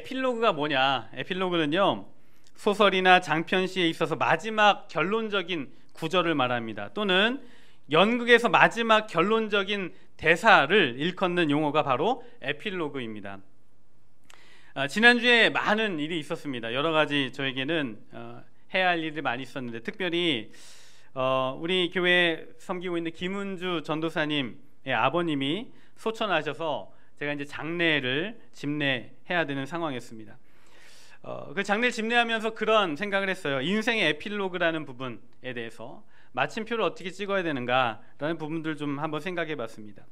에필로그가 뭐냐? 에필로그는요, 소설이나 장편시에 있어서 마지막 결론적인 구절을 말합니다. 또는 연극에서 마지막 결론적인 대사를 일컫는 용어가 바로 에필로그입니다. 지난주에 많은 일이 있었습니다. 여러 가지 저에게는 해야 할 일이 많이 있었는데, 특별히 우리 교회 섬기고 있는 김은주 전도사님의 아버님이 소천하셔서 제가 이제 장례를 집례해야 되는 상황이었습니다. 그 장례를 집례하면서 그런 생각을 했어요. 인생의 에필로그라는 부분에 대해서 마침표를 어떻게 찍어야 되는가라는 부분들 좀 한번 생각해 봤습니다.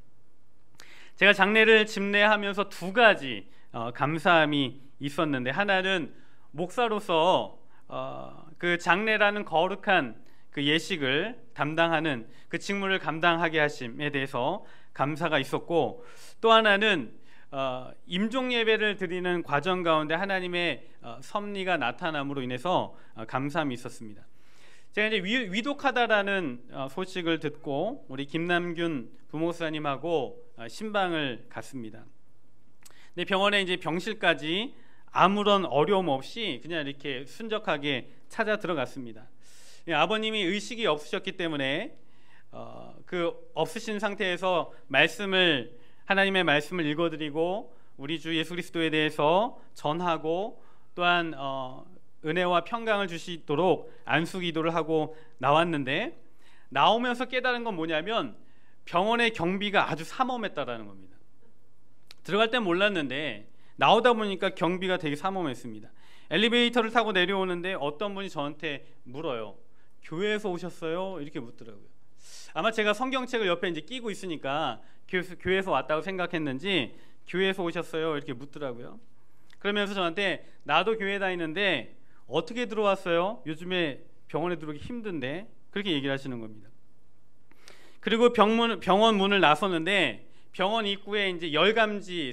제가 장례를 집례하면서 두 가지 감사함이 있었는데, 하나는 목사로서 그 장례라는 거룩한 그 예식을 담당하는 그 직무를 감당하게 하심에 대해서 감사가 있었고, 또 하나는 임종 예배를 드리는 과정 가운데 하나님의 섭리가 나타남으로 인해서 감사함이 있었습니다. 제가 이제 위독하다라는 소식을 듣고 우리 김남균 부목사님하고 신방을 갔습니다. 근데 병원에 이제 병실까지 아무런 어려움 없이 그냥 이렇게 순적하게 찾아 들어갔습니다. 아버님이 의식이 없으셨기 때문에 그 없으신 상태에서 하나님의 말씀을 읽어드리고 우리 주 예수 그리스도에 대해서 전하고, 또한 은혜와 평강을 주시도록 안수기도를 하고 나왔는데, 나오면서 깨달은 건 뭐냐면 병원의 경비가 아주 삼엄했다라는 겁니다. 들어갈 땐 몰랐는데 나오다 보니까 경비가 되게 삼엄했습니다. 엘리베이터를 타고 내려오는데 어떤 분이 저한테 물어요. 교회에서 오셨어요? 이렇게 묻더라고요. 아마 제가 성경책을 옆에 이제 끼고 있으니까 교회에서 왔다고 생각했는지 교회에서 오셨어요? 이렇게 묻더라고요. 그러면서 저한테 나도 교회 다니는데 어떻게 들어왔어요? 요즘에 병원에 들어오기 힘든데, 그렇게 얘기를 하시는 겁니다. 그리고 병원 문을 나섰는데 병원 입구에 이제 열감지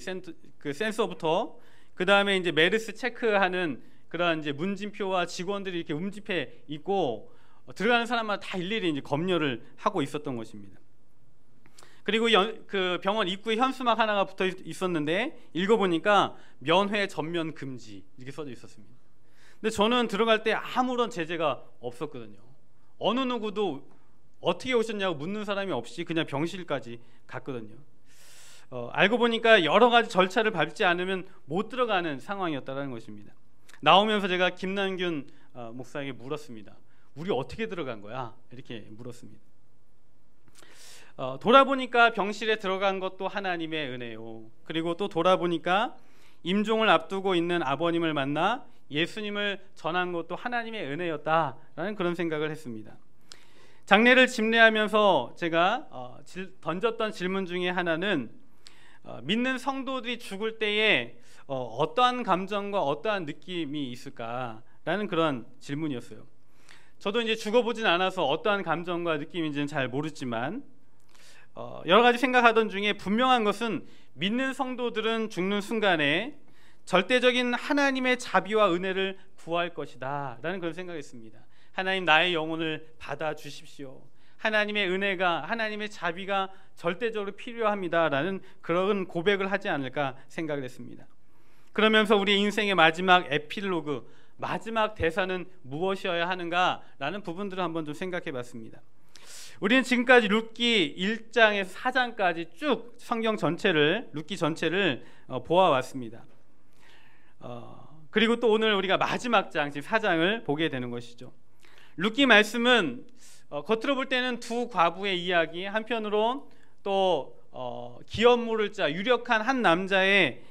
센서부터 그 다음에 이제 메르스 체크하는 그런 이제 문진표와 직원들이 이렇게 움집해 있고, 들어가는 사람마다 다 일일이 이제 검열을 하고 있었던 것입니다. 그리고 그 병원 입구에 현수막 하나가 붙어 있었는데 읽어보니까 면회 전면 금지 이렇게 써져 있었습니다. 근데 저는 들어갈 때 아무런 제재가 없었거든요. 어느 누구도 어떻게 오셨냐고 묻는 사람이 없이 그냥 병실까지 갔거든요. 알고 보니까 여러 가지 절차를 밟지 않으면 못 들어가는 상황이었다는 것입니다. 나오면서 제가 김남균 목사에게 물었습니다. 우리 어떻게 들어간 거야? 이렇게 물었습니다. 돌아보니까 병실에 들어간 것도 하나님의 은혜요. 그리고 또 돌아보니까 임종을 앞두고 있는 아버님을 만나 예수님을 전한 것도 하나님의 은혜였다라는 그런 생각을 했습니다. 장례를 집례하면서 제가 던졌던 질문 중에 하나는 믿는 성도들이 죽을 때에 어떠한 감정과 어떠한 느낌이 있을까라는 그런 질문이었어요. 저도 이제 죽어보진 않아서 어떠한 감정과 느낌인지는 잘 모르지만 여러 가지 생각하던 중에 분명한 것은 믿는 성도들은 죽는 순간에 절대적인 하나님의 자비와 은혜를 구할 것이다 라는 그런 생각했습니다. 하나님, 나의 영혼을 받아주십시오. 하나님의 은혜가, 하나님의 자비가 절대적으로 필요합니다 라는 그런 고백을 하지 않을까 생각을 했습니다. 그러면서 우리 인생의 마지막 에필로그, 마지막 대사는 무엇이어야 하는가 라는 부분들을 한번 좀 생각해 봤습니다. 우리는 지금까지 룻기 1장에서 4장까지 쭉 성경 전체를, 룻기 전체를 보아왔습니다. 그리고 또 오늘 우리가 마지막 장, 지금 4장을 보게 되는 것이죠. 룻기 말씀은 겉으로 볼 때는 두 과부의 이야기, 한편으로 또 기업 물을 자, 유력한 한 남자의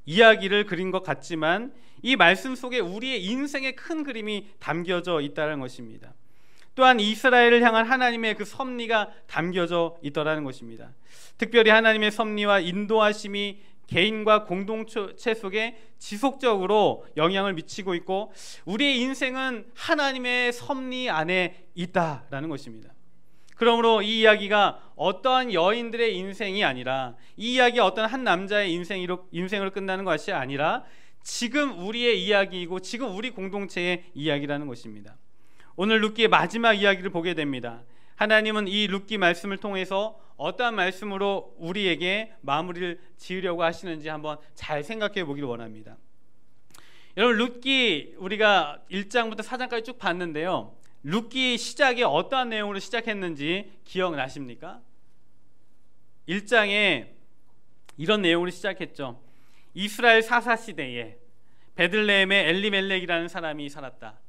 이야기를 그린 것 같지만 이 말씀 속에 우리의 인생의 큰 그림이 담겨져 있다는 것입니다. 또한 이스라엘을 향한 하나님의 그 섭리가 담겨져 있더라는 것입니다. 특별히 하나님의 섭리와 인도하심이 개인과 공동체 속에 지속적으로 영향을 미치고 있고, 우리의 인생은 하나님의 섭리 안에 있다라는 것입니다. 그러므로 이 이야기가 어떠한 여인들의 인생이 아니라, 이 이야기가 어떤 한 남자의 인생으로 끝나는 것이 아니라 지금 우리의 이야기이고 지금 우리 공동체의 이야기라는 것입니다. 오늘 룻기의 마지막 이야기를 보게 됩니다. 하나님은 이 룻기 말씀을 통해서 어떠한 말씀으로 우리에게 마무리를 지으려고 하시는지 한번 잘 생각해 보기를 원합니다. 여러분, 룻기 우리가 1장부터 4장까지 쭉 봤는데요, 룻기 시작이 어떠한 내용으로 시작했는지 기억나십니까? 1장에 이런 내용으로 시작했죠. 이스라엘 사사시대에 베들레헴에 엘리멜렉이라는 사람이 살았다.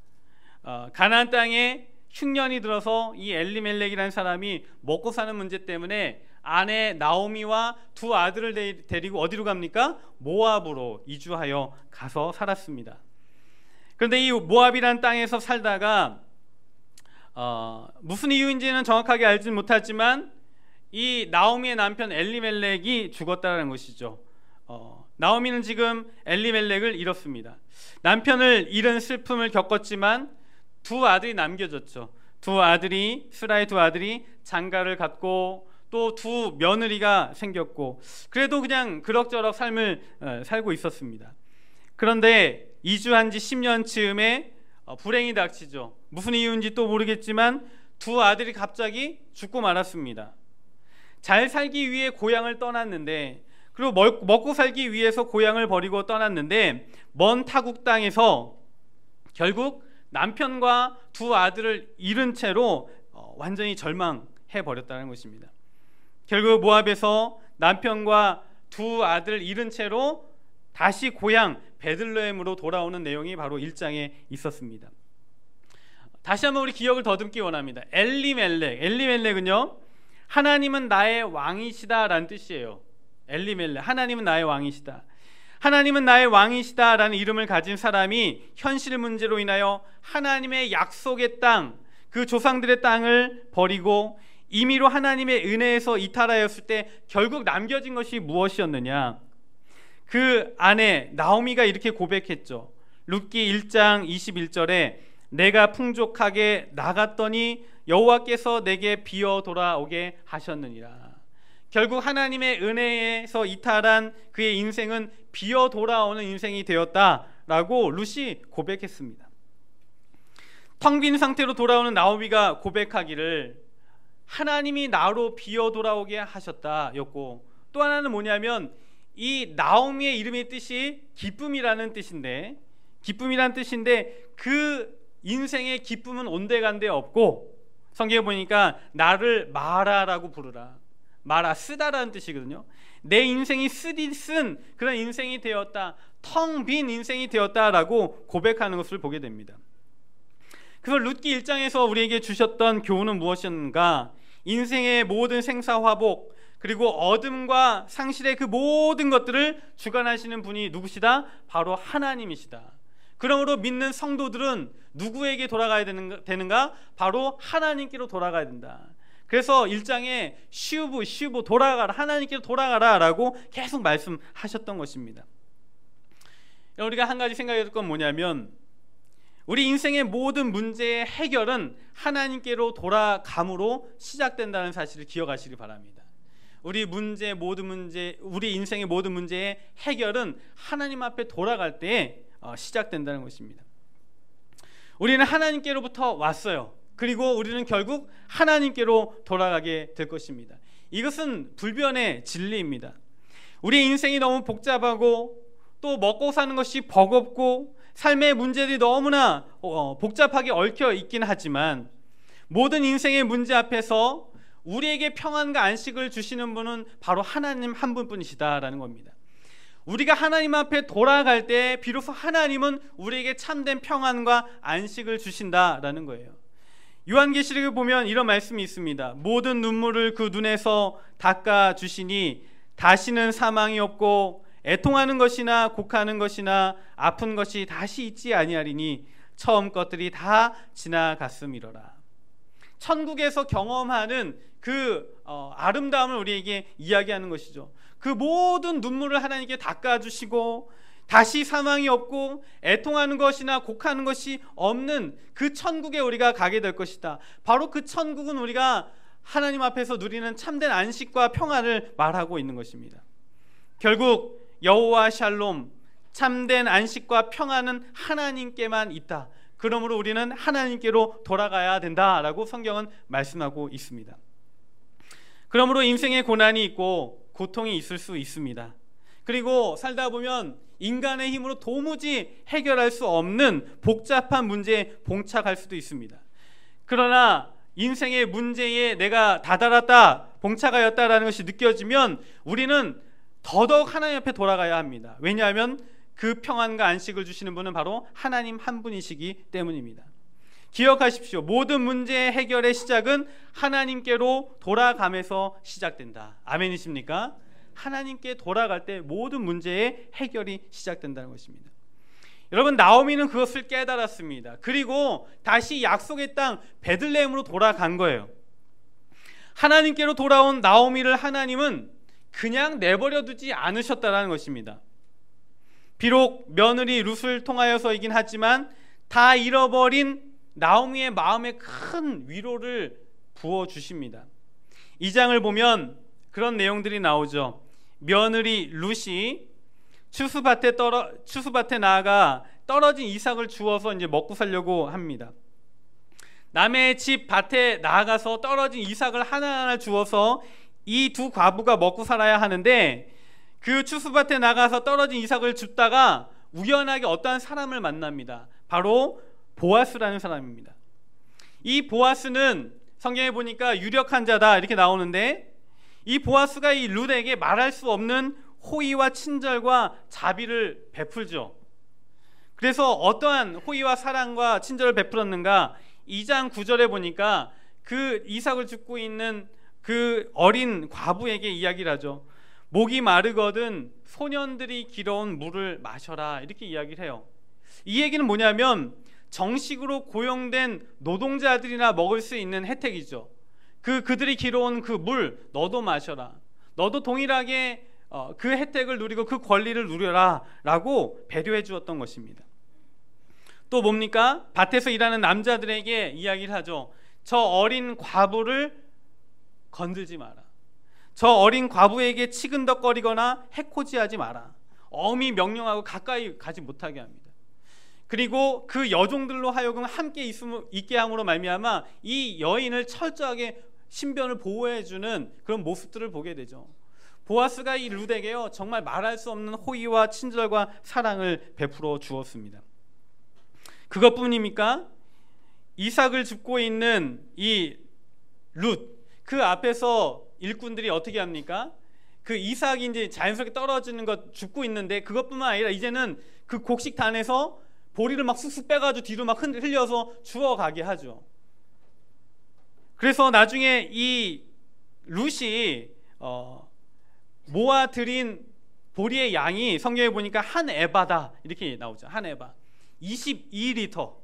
가나안 땅에 흉년이 들어서 이 엘리멜렉이라는 사람이 먹고 사는 문제 때문에 아내 나오미와 두 아들을 데리고 어디로 갑니까? 모압으로 이주하여 가서 살았습니다. 그런데 이 모압이라는 땅에서 살다가 무슨 이유인지는 정확하게 알지는 못하지만 이 나오미의 남편 엘리멜렉이 죽었다는 것이죠. 나오미는 지금 엘리멜렉을 잃었습니다. 남편을 잃은 슬픔을 겪었지만 두 아들이 남겨졌죠. 스라의 두 아들이 장가를 갔고 또 두 며느리가 생겼고, 그래도 그냥 그럭저럭 삶을 살고 있었습니다. 그런데 이주한 지 10년 즈음에 불행이 닥치죠. 무슨 이유인지 또 모르겠지만 두 아들이 갑자기 죽고 말았습니다. 잘 살기 위해 고향을 떠났는데, 그리고 먹고 살기 위해서 고향을 버리고 떠났는데, 먼 타국 땅에서 결국 남편과 두 아들을 잃은 채로 완전히 절망해 버렸다는 것입니다. 결국 모압에서 남편과 두 아들을 잃은 채로 다시 고향 베들레헴으로 돌아오는 내용이 바로 1장에 있었습니다. 다시 한번 우리 기억을 더듬기 원합니다. 엘리멜렉은요, 하나님은 나의 왕이시다 라는 뜻이에요. 엘리멜렉, 하나님은 나의 왕이시다. 하나님은 나의 왕이시다 라는 이름을 가진 사람이 현실 문제로 인하여 하나님의 약속의 땅, 그 조상들의 땅을 버리고 임의로 하나님의 은혜에서 이탈하였을 때 결국 남겨진 것이 무엇이었느냐? 그 아내 나오미가 이렇게 고백했죠. 룻기 1장 21절에 내가 풍족하게 나갔더니 여호와께서 내게 비어 돌아오게 하셨느니라. 결국 하나님의 은혜에서 이탈한 그의 인생은 비어 돌아오는 인생이 되었다라고 룻이 고백했습니다. 텅 빈 상태로 돌아오는 나오미가 고백하기를 하나님이 나로 비어 돌아오게 하셨다였고, 또 하나는 뭐냐면 이 나오미의 이름의 뜻이 기쁨이라는 뜻인데 그 인생의 기쁨은 온데간데 없고, 성경에 보니까 나를 마라라고 부르라, 마라 쓰다라는 뜻이거든요. 내 인생이 쓴 그런 인생이 되었다, 텅 빈 인생이 되었다라고 고백하는 것을 보게 됩니다. 그래서 룻기 1장에서 우리에게 주셨던 교훈은 무엇인가? 인생의 모든 생사화복, 그리고 어둠과 상실의 그 모든 것들을 주관하시는 분이 누구시다? 바로 하나님이시다. 그러므로 믿는 성도들은 누구에게 돌아가야 되는가? 바로 하나님께로 돌아가야 된다. 그래서 1장에 슈브 돌아가라, 하나님께로 돌아가라 라고 계속 말씀하셨던 것입니다. 우리가 한 가지 생각해야 될 건 뭐냐면, 우리 인생의 모든 문제의 해결은 하나님께로 돌아감으로 시작된다는 사실을 기억하시기 바랍니다. 우리 인생의 모든 문제의 해결은 하나님 앞에 돌아갈 때 시작된다는 것입니다. 우리는 하나님께로부터 왔어요. 그리고 우리는 결국 하나님께로 돌아가게 될 것입니다. 이것은 불변의 진리입니다. 우리 인생이 너무 복잡하고 또 먹고 사는 것이 버겁고 삶의 문제들이 너무나 복잡하게 얽혀 있긴 하지만, 모든 인생의 문제 앞에서 우리에게 평안과 안식을 주시는 분은 바로 하나님 한 분뿐이시다라는 겁니다. 우리가 하나님 앞에 돌아갈 때 비로소 하나님은 우리에게 참된 평안과 안식을 주신다라는 거예요. 요한계시록에 보면 이런 말씀이 있습니다. 모든 눈물을 그 눈에서 닦아 주시니 다시는 사망이 없고 애통하는 것이나 곡하는 것이나 아픈 것이 다시 있지 아니하리니 처음 것들이 다 지나갔음이로라. 천국에서 경험하는 그 아름다움을 우리에게 이야기하는 것이죠. 그 모든 눈물을 하나님께 닦아주시고 다시 사망이 없고 애통하는 것이나 곡하는 것이 없는 그 천국에 우리가 가게 될 것이다. 바로 그 천국은 우리가 하나님 앞에서 누리는 참된 안식과 평안을 말하고 있는 것입니다. 결국 여호와 샬롬, 참된 안식과 평안은 하나님께만 있다. 그러므로 우리는 하나님께로 돌아가야 된다라고 성경은 말씀하고 있습니다. 그러므로 인생에 고난이 있고 고통이 있을 수 있습니다. 그리고 살다 보면 인간의 힘으로 도무지 해결할 수 없는 복잡한 문제에 봉착할 수도 있습니다. 그러나 인생의 문제에 내가 다다랐다, 봉착하였다라는 것이 느껴지면 우리는 더더욱 하나님 앞에 돌아가야 합니다. 왜냐하면 그 평안과 안식을 주시는 분은 바로 하나님 한 분이시기 때문입니다. 기억하십시오. 모든 문제의 해결의 시작은 하나님께로 돌아가면서 시작된다. 아멘이십니까? 하나님께 돌아갈 때 모든 문제의 해결이 시작된다는 것입니다. 여러분, 나오미는 그것을 깨달았습니다. 그리고 다시 약속의 땅 베들레헴으로 돌아간 거예요. 하나님께로 돌아온 나오미를 하나님은 그냥 내버려 두지 않으셨다는 것입니다. 비록 며느리 룻을 통하여서이긴 하지만 다 잃어버린 나오미의 마음에 큰 위로를 부어주십니다. 2장을 보면 그런 내용들이 나오죠. 며느리 룻이 추수밭에 나아가 떨어진 이삭을 주워서 이제 먹고 살려고 합니다. 남의 집 밭에 나아가서 떨어진 이삭을 하나하나 주워서 이 두 과부가 먹고 살아야 하는데, 그 추수밭에 나가서 떨어진 이삭을 줍다가 우연하게 어떠한 사람을 만납니다. 바로 보아스라는 사람입니다. 이 보아스는 성경에 보니까 유력한 자다 이렇게 나오는데, 이 보아스가 이 룻에게 말할 수 없는 호의와 친절과 자비를 베풀죠. 그래서 어떠한 호의와 사랑과 친절을 베풀었는가? 2장 9절에 보니까 그 이삭을 줍고 있는 그 어린 과부에게 이야기를 하죠. 목이 마르거든 소년들이 길어온 물을 마셔라, 이렇게 이야기를 해요. 이 얘기는 뭐냐면 정식으로 고용된 노동자들이나 먹을 수 있는 혜택이죠. 그들이 길어온 그 물 너도 마셔라, 너도 동일하게 그 혜택을 누리고 그 권리를 누려라 라고 배려해 주었던 것입니다. 또 뭡니까? 밭에서 일하는 남자들에게 이야기를 하죠. 저 어린 과부를 건들지 마라. 저 어린 과부에게 치근덕거리거나 해코지하지 마라. 엄히 명령하고 가까이 가지 못하게 합니다. 그리고 그 여종들로 하여금 함께 있게 함으로 말미암아 이 여인을 철저하게 신변을 보호해주는 그런 모습들을 보게 되죠. 보아스가 이 룻에게요 정말 말할 수 없는 호의와 친절과 사랑을 베풀어 주었습니다. 그것뿐입니까? 이삭을 줍고 있는 이 룻, 그 앞에서 일꾼들이 어떻게 합니까? 그 이삭이 이제 자연스럽게 떨어지는 것 줍고 있는데, 그것뿐만 아니라 이제는 그 곡식단에서 보리를 막 쑥쑥 빼가지고 뒤로 막 흘려서 주워가게 하죠. 그래서 나중에 이 룻이 모아들인 보리의 양이 성경에 보니까 한 에바다 이렇게 나오죠. 한 에바 22리터,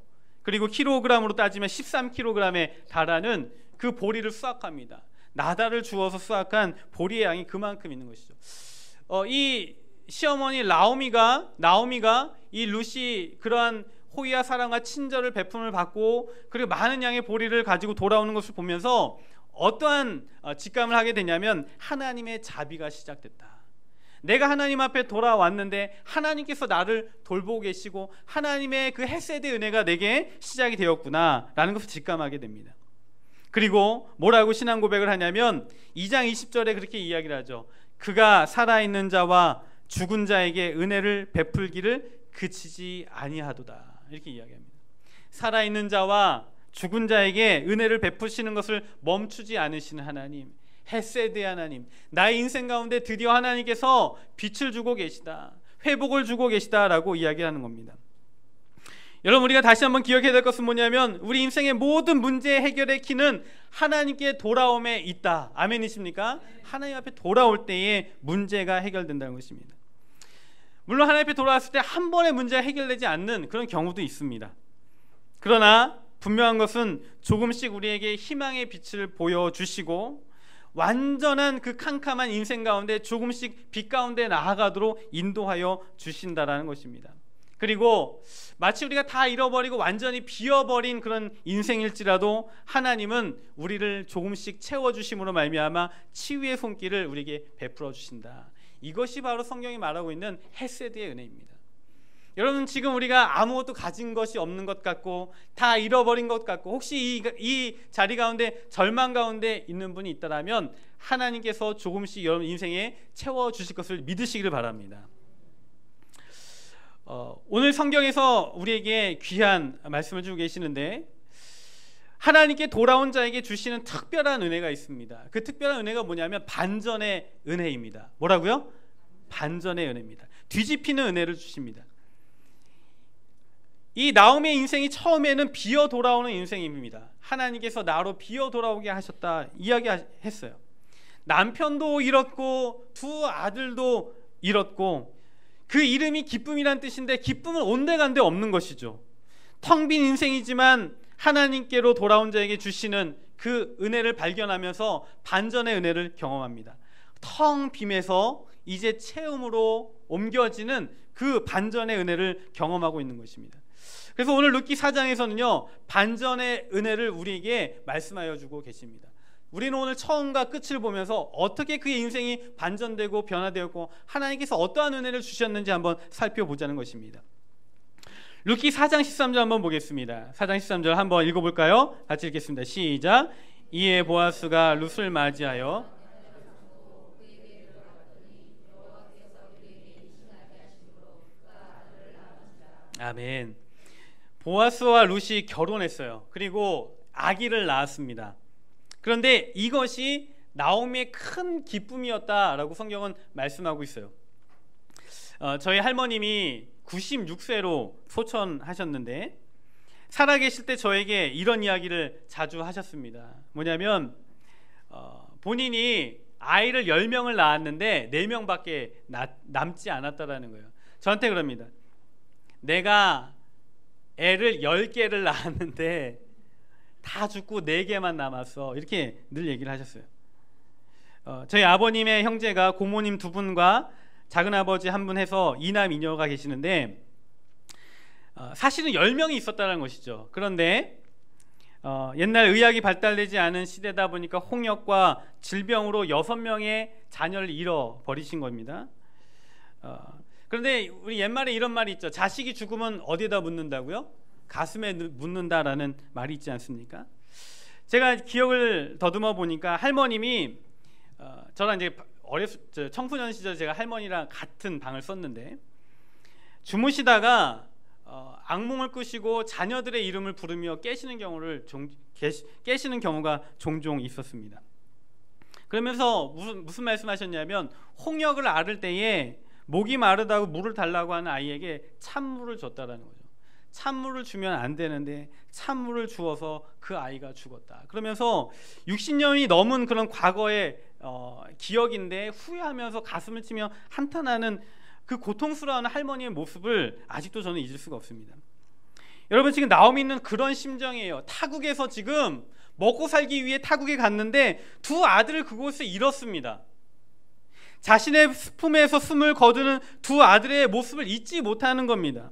그리고 킬로그램으로 따지면 13kg에 달하는 그 보리를 수확합니다. 나달을 주어서 수확한 보리의 양이 그만큼 있는 것이죠. 이 시어머니 나오미가 이 룻이 그러한 호의와 사랑과 친절을 베품을 받고 그리고 많은 양의 보리를 가지고 돌아오는 것을 보면서 어떠한 직감을 하게 되냐면 하나님의 자비가 시작됐다. 내가 하나님 앞에 돌아왔는데 하나님께서 나를 돌보고 계시고 하나님의 그 헤세드의 은혜가 내게 시작이 되었구나 라는 것을 직감하게 됩니다. 그리고 뭐라고 신앙 고백을 하냐면 2장 20절에 그렇게 이야기를 하죠. 그가 살아있는 자와 죽은 자에게 은혜를 베풀기를 그치지 아니하도다, 이렇게 이야기합니다. 살아있는 자와 죽은 자에게 은혜를 베푸시는 것을 멈추지 않으시는 하나님, 헤세드의 하나님, 나의 인생 가운데 드디어 하나님께서 빛을 주고 계시다, 회복을 주고 계시다라고 이야기하는 겁니다. 여러분, 우리가 다시 한번 기억해야 될 것은 뭐냐면 우리 인생의 모든 문제 해결의 키는 하나님께 돌아옴에 있다. 아멘이십니까? 하나님 앞에 돌아올 때에 문제가 해결된다는 것입니다. 물론 하나님 앞에 돌아왔을 때 한 번에 문제가 해결되지 않는 그런 경우도 있습니다. 그러나 분명한 것은 조금씩 우리에게 희망의 빛을 보여주시고 완전한 그 캄캄한 인생 가운데 조금씩 빛 가운데 나아가도록 인도하여 주신다라는 것입니다. 그리고 마치 우리가 다 잃어버리고 완전히 비어버린 그런 인생일지라도 하나님은 우리를 조금씩 채워주심으로 말미암아 치유의 손길을 우리에게 베풀어 주신다. 이것이 바로 성경이 말하고 있는 헤세드의 은혜입니다. 여러분, 지금 우리가 아무것도 가진 것이 없는 것 같고 다 잃어버린 것 같고 혹시 이 자리 가운데 절망 가운데 있는 분이 있다라면 하나님께서 조금씩 여러분 인생에 채워주실 것을 믿으시기를 바랍니다. 오늘 성경에서 우리에게 귀한 말씀을 주고 계시는데, 하나님께 돌아온 자에게 주시는 특별한 은혜가 있습니다. 그 특별한 은혜가 뭐냐면 반전의 은혜입니다. 뭐라고요? 반전의 은혜입니다. 뒤집히는 은혜를 주십니다. 이 나오미의 인생이 처음에는 비어 돌아오는 인생입니다. 하나님께서 나로 비어 돌아오게 하셨다 이야기했어요. 남편도 잃었고 두 아들도 잃었고, 그 이름이 기쁨이란 뜻인데 기쁨은 온데간데 없는 것이죠. 텅 빈 인생이지만 하나님께로 돌아온 자에게 주시는 그 은혜를 발견하면서 반전의 은혜를 경험합니다. 텅 빔에서 이제 채움으로 옮겨지는 그 반전의 은혜를 경험하고 있는 것입니다. 그래서 오늘 룻기 4장에서는요 반전의 은혜를 우리에게 말씀하여 주고 계십니다. 우리는 오늘 처음과 끝을 보면서 어떻게 그의 인생이 반전되고 변화되었고 하나님께서 어떠한 은혜를 주셨는지 한번 살펴보자는 것입니다. 룻기 4장 13절 한번 보겠습니다. 4장 13절 한번 읽어볼까요? 같이 읽겠습니다. 시작. 이에 보아스가 룻을 맞이하여 아멘. 보아스와 룻이 결혼했어요. 그리고 아기를 낳았습니다. 그런데 이것이 나오미의 큰 기쁨이었다라고 성경은 말씀하고 있어요. 저희 할머님이 96세로 소천하셨는데 살아계실 때 저에게 이런 이야기를 자주 하셨습니다. 뭐냐면 본인이 아이를 10명을 낳았는데 4명밖에 남지 않았다라는 거예요. 저한테 그럽니다. 내가 애를 10개를 낳았는데 다 죽고 4개만 남았어. 이렇게 늘 얘기를 하셨어요. 저희 아버님의 형제가 고모님 2분과 작은아버지 1분 해서 2남 2녀가 계시는데 사실은 10명이 있었다는 것이죠. 그런데 옛날 의학이 발달되지 않은 시대다 보니까 홍역과 질병으로 6명의 자녀를 잃어버리신 겁니다. 그런데 우리 옛말에 이런 말이 있죠. 자식이 죽으면 어디에다 묻는다고요? 가슴에 묻는다라는 말이 있지 않습니까? 제가 기억을 더듬어 보니까 할머님이 저랑 이제 청소년 시절 제가 할머니랑 같은 방을 썼는데 주무시다가 악몽을 꾸시고 자녀들의 이름을 부르며 깨시는 경우가 종종 있었습니다. 그러면서 무슨 말씀하셨냐면 홍역을 앓을 때에 목이 마르다고 물을 달라고 하는 아이에게 찬물을 줬다라는 거죠. 찬물을 주면 안 되는데 찬물을 주어서 그 아이가 죽었다. 그러면서 60년이 넘은 그런 과거의 기억인데 후회하면서 가슴을 치며 한탄하는 그 고통스러운 할머니의 모습을 아직도 저는 잊을 수가 없습니다. 여러분, 지금 나오미는 그런 심정이에요. 타국에서 지금 먹고 살기 위해 타국에 갔는데 두 아들을 그곳에 잃었습니다. 자신의 품에서 숨을 거두는 두 아들의 모습을 잊지 못하는 겁니다.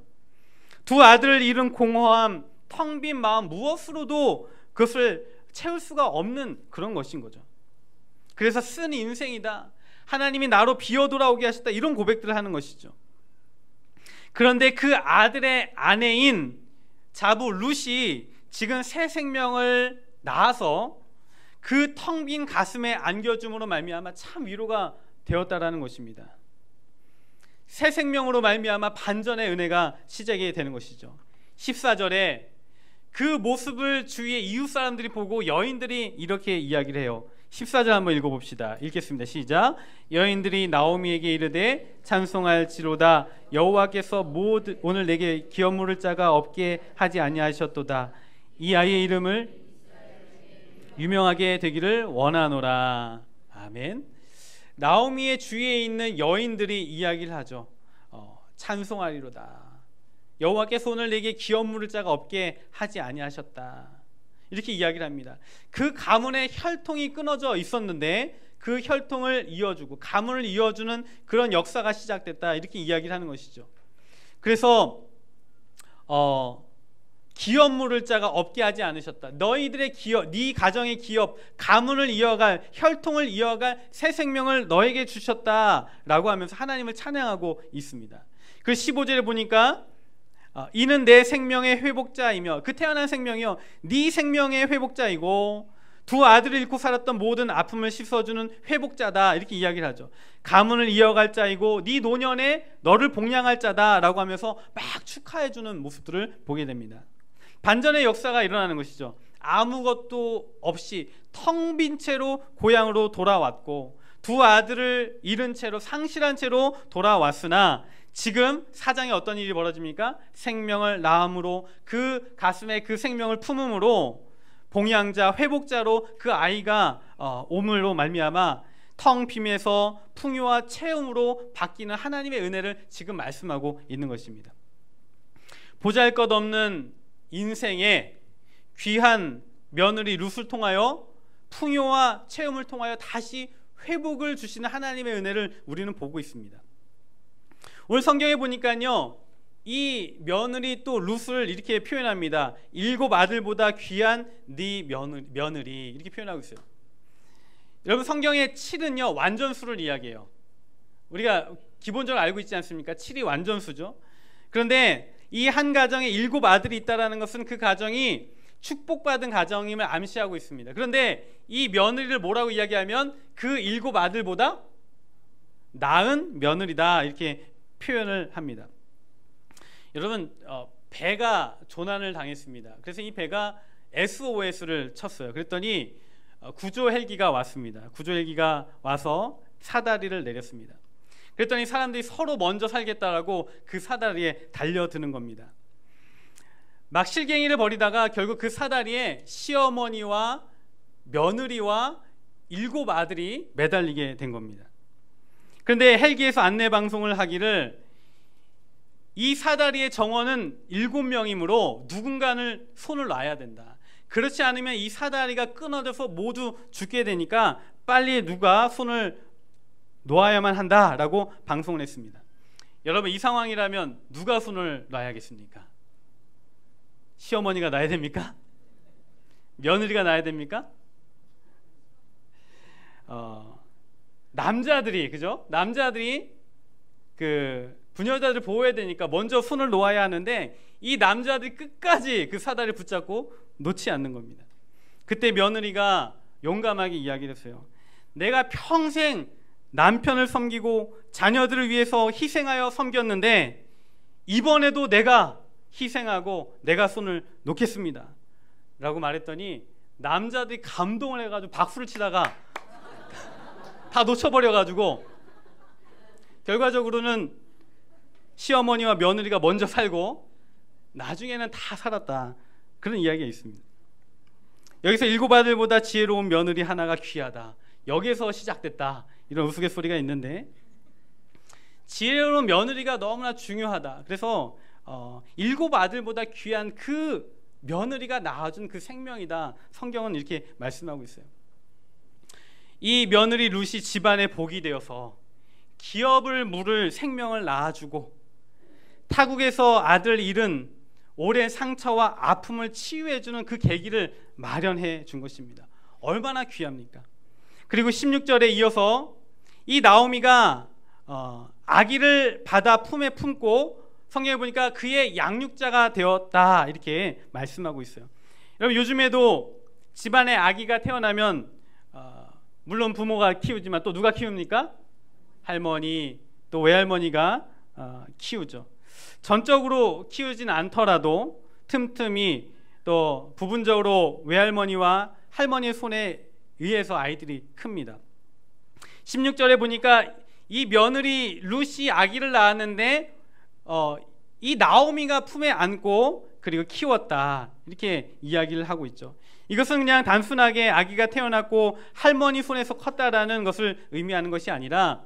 두 아들을 잃은 공허함, 텅 빈 마음, 무엇으로도 그것을 채울 수가 없는 그런 것인 거죠. 그래서 쓴 인생이다, 하나님이 나로 비어 돌아오게 하셨다, 이런 고백들을 하는 것이죠. 그런데 그 아들의 아내인 자부 룻이 지금 새 생명을 낳아서 그 텅 빈 가슴에 안겨줌으로 말미암아 참 위로가 되었다라는 것입니다. 새 생명으로 말미암아 반전의 은혜가 시작이 되는 것이죠. 14절에 그 모습을 주위의 이웃 사람들이 보고 여인들이 이렇게 이야기를 해요. 14절 한번 읽어봅시다. 읽겠습니다. 시작. 여인들이 나오미에게 이르되 찬송할지로다 여호와께서 오늘 내게 기업 물을 자가 없게 하지 아니하셨도다. 이 아이의 이름을 유명하게 되기를 원하노라. 아멘. 나오미의 주위에 있는 여인들이 이야기를 하죠. 찬송하리로다. 여호와께서 오늘 내게 기업 물을 자가 없게 하지 아니하셨다. 이렇게 이야기를 합니다. 그 가문의 혈통이 끊어져 있었는데 그 혈통을 이어주고 가문을 이어주는 그런 역사가 시작됐다. 이렇게 이야기를 하는 것이죠. 그래서 기업 물을 자가 없게 하지 않으셨다. 너희들의 기업, 네 가정의 기업, 가문을 이어갈, 혈통을 이어갈 새 생명을 너에게 주셨다라고 하면서 하나님을 찬양하고 있습니다. 그 15절에 보니까 이는 내 생명의 회복자이며 그 태어난 생명이요 네 생명의 회복자이고 두 아들을 잃고 살았던 모든 아픔을 씻어주는 회복자다 이렇게 이야기를 하죠. 가문을 이어갈 자이고 네 노년에 너를 복양할 자다라고 하면서 막 축하해주는 모습들을 보게 됩니다. 반전의 역사가 일어나는 것이죠. 아무것도 없이 텅 빈 채로 고향으로 돌아왔고 두 아들을 잃은 채로 상실한 채로 돌아왔으나 지금 사장에 어떤 일이 벌어집니까? 생명을 낳음으로 그 가슴에 그 생명을 품음으로 봉양자, 회복자로 그 아이가 오물로 말미암아 텅 빔에서 풍요와 채움으로 바뀌는 하나님의 은혜를 지금 말씀하고 있는 것입니다. 보잘것없는 인생에 귀한 며느리 룻을 통하여 풍요와 채움을 통하여 다시 회복을 주시는 하나님의 은혜를 우리는 보고 있습니다. 오늘 성경에 보니까요 이 며느리 또 룻을 이렇게 표현합니다. 7 아들보다 귀한 네 며느리 이렇게 표현하고 있어요. 여러분 성경의 7은요 완전수를 이야기해요. 우리가 기본적으로 알고 있지 않습니까? 7이 완전수죠. 그런데 이 한 가정에 7 아들이 있다는 것은 그 가정이 축복받은 가정임을 암시하고 있습니다. 그런데 이 며느리를 뭐라고 이야기하면 그 7 아들보다 나은 며느리다 이렇게 표현을 합니다. 여러분 배가 조난을 당했습니다. 그래서 이 배가 SOS를 쳤어요. 그랬더니 구조 헬기가 왔습니다. 구조 헬기가 와서 사다리를 내렸습니다. 그랬더니 사람들이 서로 먼저 살겠다라고 그 사다리에 달려드는 겁니다. 막 실갱이를 벌이다가 결국 그 사다리에 시어머니와 며느리와 7 아들이 매달리게 된 겁니다. 그런데 헬기에서 안내 방송을 하기를 이 사다리의 정원은 7명이므로 누군가를 손을 놔야 된다. 그렇지 않으면 이 사다리가 끊어져서 모두 죽게 되니까 빨리 누가 손을 놓아야만 한다라고 방송을 했습니다. 여러분 이 상황이라면 누가 손을 놔야겠습니까? 시어머니가 놔야 됩니까? 며느리가 놔야 됩니까? 남자들이 그죠? 남자들이 그 부녀자들을 보호해야 되니까 먼저 손을 놓아야 하는데 이 남자들이 끝까지 그 사다리를 붙잡고 놓지 않는 겁니다. 그때 며느리가 용감하게 이야기를 했어요. 내가 평생 남편을 섬기고 자녀들을 위해서 희생하여 섬겼는데 이번에도 내가 희생하고 내가 손을 놓겠습니다 라고 말했더니 남자들이 감동을 해가지고 박수를 치다가 다 놓쳐버려가지고 결과적으로는 시어머니와 며느리가 먼저 살고 나중에는 다 살았다 그런 이야기가 있습니다. 여기서 7 아들보다 지혜로운 며느리 하나가 귀하다 여기서 시작됐다 이런 우스갯소리가 있는데 지혜로운 며느리가 너무나 중요하다. 그래서 7 아들보다 귀한 그 며느리가 낳아준 그 생명이다 성경은 이렇게 말씀하고 있어요. 이 며느리 룻이 집안의 복이 되어서 기업을 물을 생명을 낳아주고 타국에서 아들 잃은 오랜 상처와 아픔을 치유해주는 그 계기를 마련해 준 것입니다. 얼마나 귀합니까? 그리고 16절에 이어서 이 나오미가 아기를 받아 품에 품고 성경에 보니까 그의 양육자가 되었다 이렇게 말씀하고 있어요. 여러분 요즘에도 집안에 아기가 태어나면 물론 부모가 키우지만 또 누가 키웁니까? 할머니 또 외할머니가 키우죠. 전적으로 키우진 않더라도 틈틈이 또 부분적으로 외할머니와 할머니의 손에 의해서 아이들이 큽니다. 16절에 보니까 이 며느리 룻이 아기를 낳았는데 이 나오미가 품에 안고 그리고 키웠다 이렇게 이야기를 하고 있죠. 이것은 그냥 단순하게 아기가 태어났고 할머니 손에서 컸다라는 것을 의미하는 것이 아니라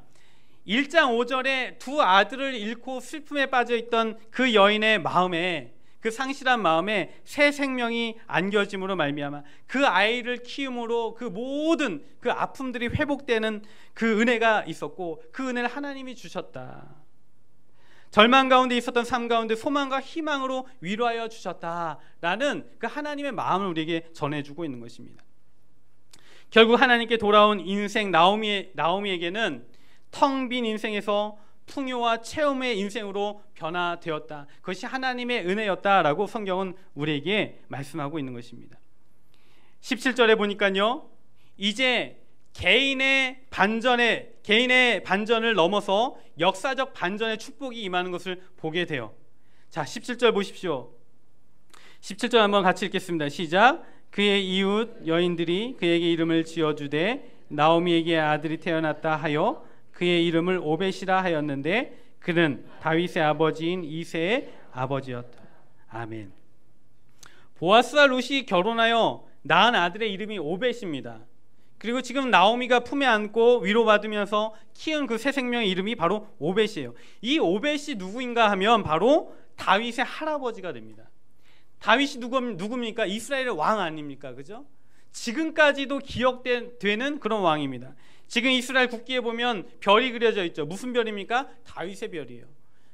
1장 5절에 두 아들을 잃고 슬픔에 빠져있던 그 여인의 마음에 그 상실한 마음에 새 생명이 안겨짐으로 말미암아 그 아이를 키움으로 그 모든 그 아픔들이 회복되는 그 은혜가 있었고 그 은혜를 하나님이 주셨다. 절망 가운데 있었던 삶 가운데 소망과 희망으로 위로하여 주셨다라는 그 하나님의 마음을 우리에게 전해주고 있는 것입니다. 결국 하나님께 돌아온 인생 나오미에게는 텅 빈 인생에서 풍요와 체험의 인생으로 변화되었다. 그것이 하나님의 은혜였다라고 성경은 우리에게 말씀하고 있는 것입니다. 17절에 보니까요, 이제 개인의 반전을 넘어서 역사적 반전의 축복이 임하는 것을 보게 돼요. 자, 17절 보십시오. 17절 한번 같이 읽겠습니다. 시작. 그의 이웃 여인들이 그에게 이름을 지어주되 나오미에게 아들이 태어났다 하여 그의 이름을 오벳이라 하였는데 그는 다윗의 아버지인 이새의 아버지였다. 아멘. 보아스와 룻이 결혼하여 낳은 아들의 이름이 오벳입니다. 그리고 지금 나오미가 품에 안고 위로받으면서 키운 그 새 생명의 이름이 바로 오벳이에요. 이 오벳이 누구인가 하면 바로 다윗의 할아버지가 됩니다. 다윗이 누굽니까? 이스라엘의 왕 아닙니까? 그죠? 지금까지도 기억되는 그런 왕입니다. 지금 이스라엘 국기에 보면 별이 그려져 있죠. 무슨 별입니까? 다윗의 별이에요.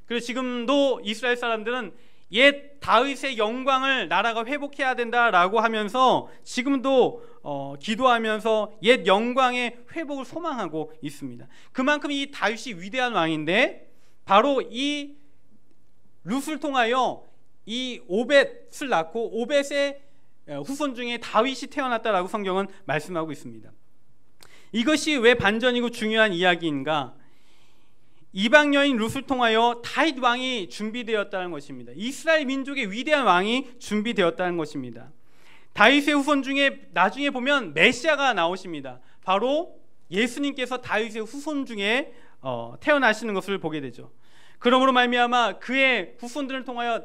그리고 지금도 이스라엘 사람들은 옛 다윗의 영광을 나라가 회복해야 된다라고 하면서 지금도 기도하면서 옛 영광의 회복을 소망하고 있습니다. 그만큼 이 다윗이 위대한 왕인데 바로 이 룻을 통하여 이 오벳을 낳고 오벳의 후손 중에 다윗이 태어났다라고 성경은 말씀하고 있습니다. 이것이 왜 반전이고 중요한 이야기인가? 이방 여인 룻을 통하여 다윗 왕이 준비되었다는 것입니다. 이스라엘 민족의 위대한 왕이 준비되었다는 것입니다. 다윗의 후손 중에 나중에 보면 메시아가 나오십니다. 바로 예수님께서 다윗의 후손 중에 태어나시는 것을 보게 되죠. 그러므로 말미암아 그의 후손들을 통하여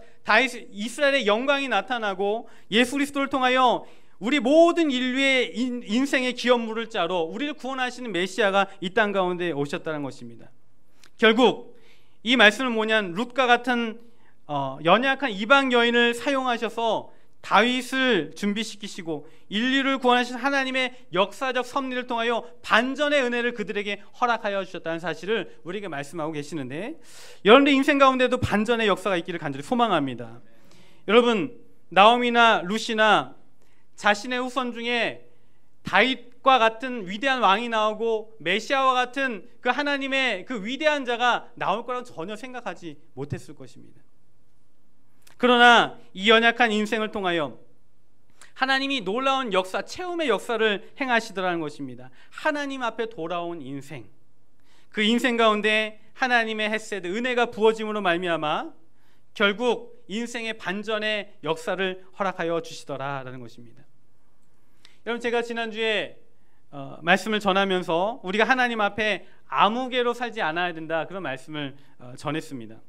이스라엘의 영광이 나타나고 예수 그리스도를 통하여 우리 모든 인류의 인생의 기업물을 짜러 우리를 구원하시는 메시아가 이 땅 가운데 오셨다는 것입니다. 결국 이 말씀은 뭐냐면 룻과 같은 연약한 이방 여인을 사용하셔서 다윗을 준비시키시고 인류를 구원하신 하나님의 역사적 섭리를 통하여 반전의 은혜를 그들에게 허락하여 주셨다는 사실을 우리에게 말씀하고 계시는데, 여러분들 인생 가운데도 반전의 역사가 있기를 간절히 소망합니다. 여러분, 나오미나 룻이나 자신의 후손 중에 다윗과 같은 위대한 왕이 나오고 메시아와 같은 그 하나님의 그 위대한 자가 나올 거라고 전혀 생각하지 못했을 것입니다. 그러나 이 연약한 인생을 통하여 하나님이 놀라운 역사, 체험의 역사를 행하시더라는 것입니다. 하나님 앞에 돌아온 인생, 그 인생 가운데 하나님의 헤세드, 은혜가 부어짐으로 말미암아 결국 인생의 반전의 역사를 허락하여 주시더라라는 것입니다. 여러분, 제가 지난주에 말씀을 전하면서 우리가 하나님 앞에 아무개로 살지 않아야 된다, 그런 말씀을 전했습니다.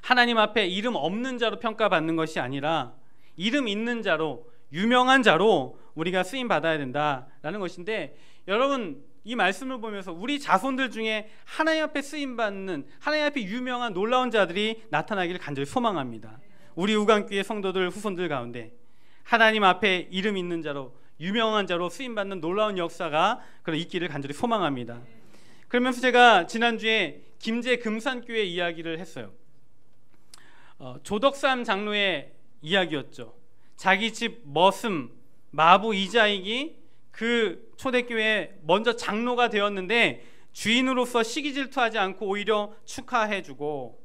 하나님 앞에 이름 없는 자로 평가받는 것이 아니라 이름 있는 자로, 유명한 자로 우리가 쓰임 받아야 된다라는 것인데, 여러분 이 말씀을 보면서 우리 자손들 중에 하나님 앞에 쓰임 받는, 하나님 앞에 유명한 놀라운 자들이 나타나기를 간절히 소망합니다. 우리 우간교회 성도들, 후손들 가운데 하나님 앞에 이름 있는 자로, 유명한 자로 쓰임 받는 놀라운 역사가 있기를 간절히 소망합니다. 그러면서 제가 지난주에 김제 금산교회 이야기를 했어요. 조덕삼 장로의 이야기였죠. 자기 집 머슴 마부 이자익이 그 초대교회에 먼저 장로가 되었는데 주인으로서 시기질투하지 않고 오히려 축하해주고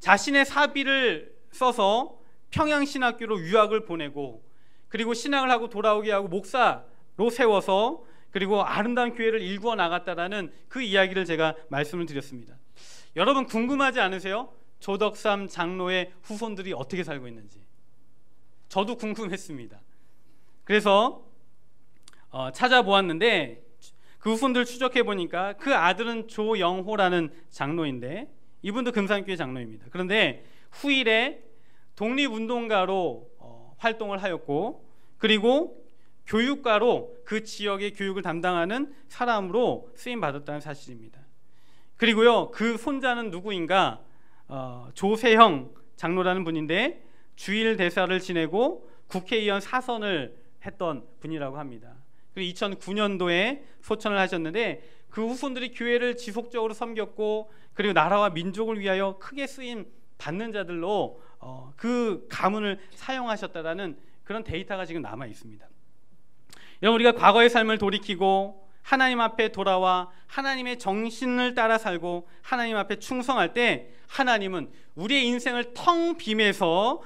자신의 사비를 써서 평양신학교로 유학을 보내고, 그리고 신학을 하고 돌아오게 하고 목사로 세워서 그리고 아름다운 교회를 일구어 나갔다라는 그 이야기를 제가 말씀을 드렸습니다. 여러분 궁금하지 않으세요? 조덕삼 장로의 후손들이 어떻게 살고 있는지. 저도 궁금했습니다. 그래서 찾아보았는데 그 후손들 추적해 보니까 그 아들은 조영호라는 장로인데 이분도 금산교회 장로입니다. 그런데 후일에 독립운동가로 활동을 하였고, 그리고 교육가로 그 지역의 교육을 담당하는 사람으로 쓰임 받았다는 사실입니다. 그리고요, 그 손자는 누구인가? 조세형 장로라는 분인데 주일 대사를 지내고 국회의원 4선을 했던 분이라고 합니다. 그리고 2009년도에 소천을 하셨는데 그 후손들이 교회를 지속적으로 섬겼고, 그리고 나라와 민족을 위하여 크게 쓰임 받는 자들로 그 가문을 사용하셨다라는 그런 데이터가 지금 남아 있습니다. 여러분, 우리가 과거의 삶을 돌이키고 하나님 앞에 돌아와 하나님의 정신을 따라 살고 하나님 앞에 충성할 때 하나님은 우리의 인생을 텅 비매서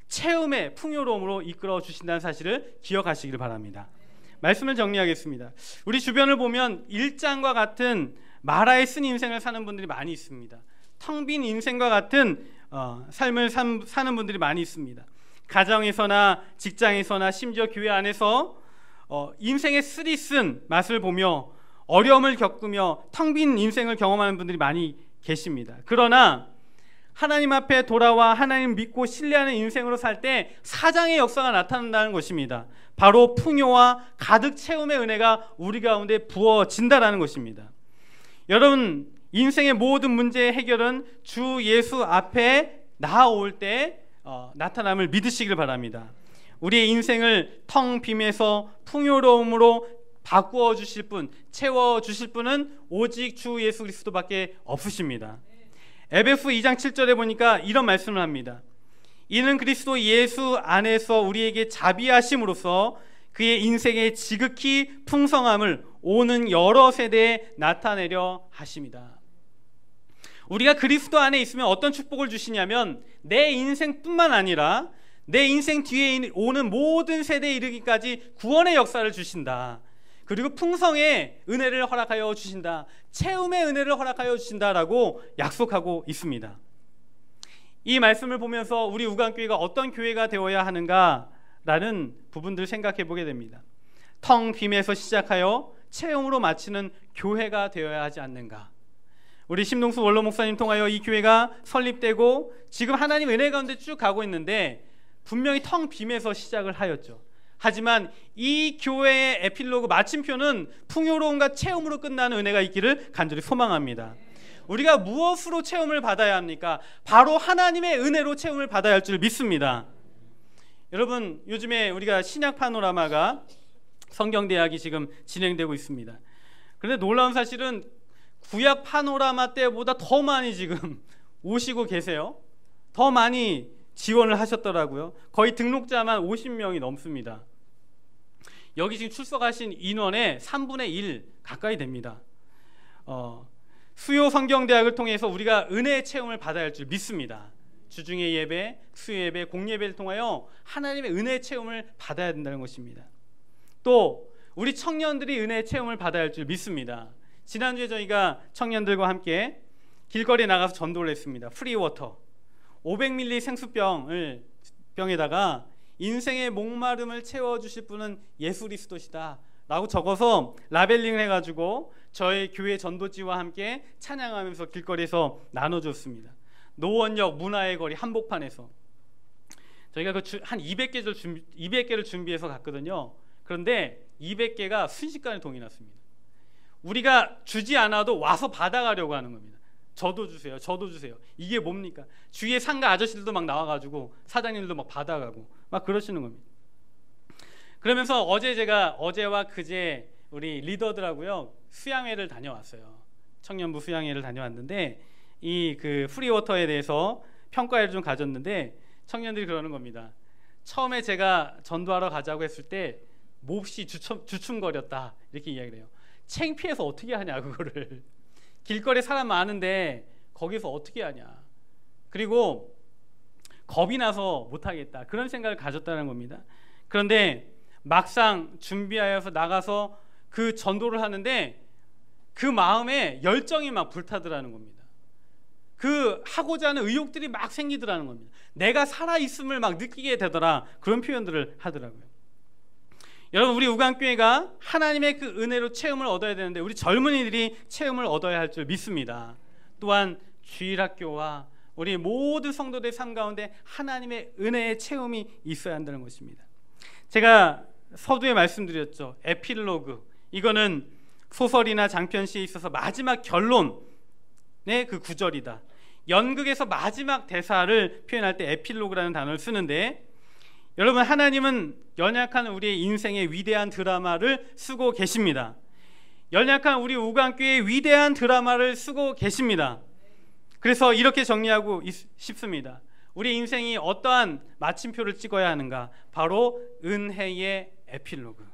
체험의 풍요로움으로 이끌어 주신다는 사실을 기억하시길 바랍니다. 말씀을 정리하겠습니다. 우리 주변을 보면 일장과 같은 마라에 쓴 인생을 사는 분들이 많이 있습니다. 텅 빈 인생과 같은 삶을 사는 분들이 많이 있습니다. 가정에서나 직장에서나 심지어 교회 안에서 인생의 쓰리쓴 맛을 보며 어려움을 겪으며 텅 빈 인생을 경험하는 분들이 많이 계십니다. 그러나 하나님 앞에 돌아와 하나님 믿고 신뢰하는 인생으로 살 때 사장의 역사가 나타난다는 것입니다. 바로 풍요와 가득 채움의 은혜가 우리 가운데 부어진다라는 것입니다. 여러분, 인생의 모든 문제의 해결은 주 예수 앞에 나아올 때 나타남을 믿으시길 바랍니다. 우리의 인생을 텅 빔에서 풍요로움으로 바꾸어 주실 분, 채워 주실 분은 오직 주 예수 그리스도밖에 없으십니다. 에베소 2장 7절에 보니까 이런 말씀을 합니다. 이는 그리스도 예수 안에서 우리에게 자비하심으로써 그의 인생의 지극히 풍성함을 오는 여러 세대에 나타내려 하십니다. 우리가 그리스도 안에 있으면 어떤 축복을 주시냐면 내 인생뿐만 아니라 내 인생 뒤에 오는 모든 세대에 이르기까지 구원의 역사를 주신다. 그리고 풍성의 은혜를 허락하여 주신다. 채움의 은혜를 허락하여 주신다라고 약속하고 있습니다. 이 말씀을 보면서 우리 우간교회가 어떤 교회가 되어야 하는가라는 부분들 생각해 보게 됩니다. 텅 빔에서 시작하여 채움으로 마치는 교회가 되어야 하지 않는가. 우리 심동수 원로 목사님 통하여 이 교회가 설립되고 지금 하나님 은혜 가운데 쭉 가고 있는데 분명히 텅 빔에서 시작을 하였죠. 하지만 이 교회의 에필로그 마침표는 풍요로움과 체험으로 끝나는 은혜가 있기를 간절히 소망합니다. 우리가 무엇으로 체험을 받아야 합니까? 바로 하나님의 은혜로 체험을 받아야 할 줄 믿습니다. 여러분, 요즘에 우리가 신약 파노라마가 성경대학이 지금 진행되고 있습니다. 그런데 놀라운 사실은 구약 파노라마 때보다 더 많이 지금 오시고 계세요. 더 많이 지원을 하셨더라고요. 거의 등록자만 50명이 넘습니다. 여기 지금 출석하신 인원의 3분의 1 가까이 됩니다. 수요 성경대학을 통해서 우리가 은혜의 체험을 받아야 할 줄 믿습니다. 주중의 예배, 수요 예배, 공예배를 통하여 하나님의 은혜의 체험을 받아야 된다는 것입니다. 또 우리 청년들이 은혜의 체험을 받아야 할 줄 믿습니다. 지난주에 저희가 청년들과 함께 길거리에 나가서 전도를 했습니다. 프리워터 500ml 생수병에다가 인생의 목마름을 채워주실 분은 예수 그리스도시다 라고 적어서 라벨링을 해가지고 저희 교회 전도지와 함께 찬양하면서 길거리에서 나눠줬습니다. 노원역 문화의 거리 한복판에서 저희가 한 200개를 준비해서 갔거든요. 그런데 200개가 순식간에 동이 났습니다. 우리가 주지 않아도 와서 받아가려고 하는 겁니다. 저도 주세요, 저도 주세요. 이게 뭡니까? 주위에 상가 아저씨들도 막 나와가지고 사장님들도 막 받아가고 막 그러시는 겁니다. 그러면서 어제와 그제 우리 리더들하고요 수양회를 다녀왔어요. 청년부 수양회를 다녀왔는데 이 그 프리워터에 대해서 평가회를 좀 가졌는데 청년들이 그러는 겁니다. 처음에 제가 전도하러 가자고 했을 때 몹시 주춤거렸다 이렇게 이야기를 해요. 창피해서 어떻게 하냐 그거를. 길거리에 사람 많은데 거기서 어떻게 하냐. 그리고 겁이 나서 못하겠다. 그런 생각을 가졌다는 겁니다. 그런데 막상 준비하여서 나가서 그 전도를 하는데 그 마음에 열정이 막 불타더라는 겁니다. 그 하고자 하는 의욕들이 막 생기더라는 겁니다. 내가 살아있음을 막 느끼게 되더라. 그런 표현들을 하더라고요. 여러분, 우리 우간교회가 하나님의 그 은혜로 체험을 얻어야 되는데 우리 젊은이들이 체험을 얻어야 할 줄 믿습니다. 또한 주일학교와 우리 모든 성도들의 삶 가운데 하나님의 은혜의 체험이 있어야 한다는 것입니다. 제가 서두에 말씀드렸죠. 에필로그, 이거는 소설이나 장편시에 있어서 마지막 결론의 그 구절이다. 연극에서 마지막 대사를 표현할 때 에필로그라는 단어를 쓰는데 여러분, 하나님은 연약한 우리의 인생의 위대한 드라마를 쓰고 계십니다. 연약한 우리 우간교회의 위대한 드라마를 쓰고 계십니다. 그래서 이렇게 정리하고 싶습니다. 우리 인생이 어떠한 마침표를 찍어야 하는가? 바로 은혜의 에필로그,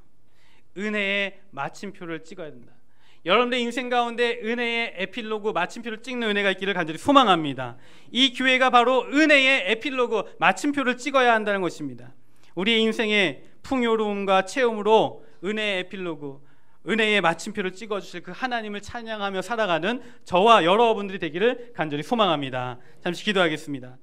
은혜의 마침표를 찍어야 된다. 여러분들 인생 가운데 은혜의 에필로그 마침표를 찍는 은혜가 있기를 간절히 소망합니다. 이 교회가 바로 은혜의 에필로그 마침표를 찍어야 한다는 것입니다. 우리의 인생의 풍요로움과 체험으로 은혜의 에필로그, 은혜의 마침표를 찍어주실 그 하나님을 찬양하며 살아가는 저와 여러분들이 되기를 간절히 소망합니다. 잠시 기도하겠습니다.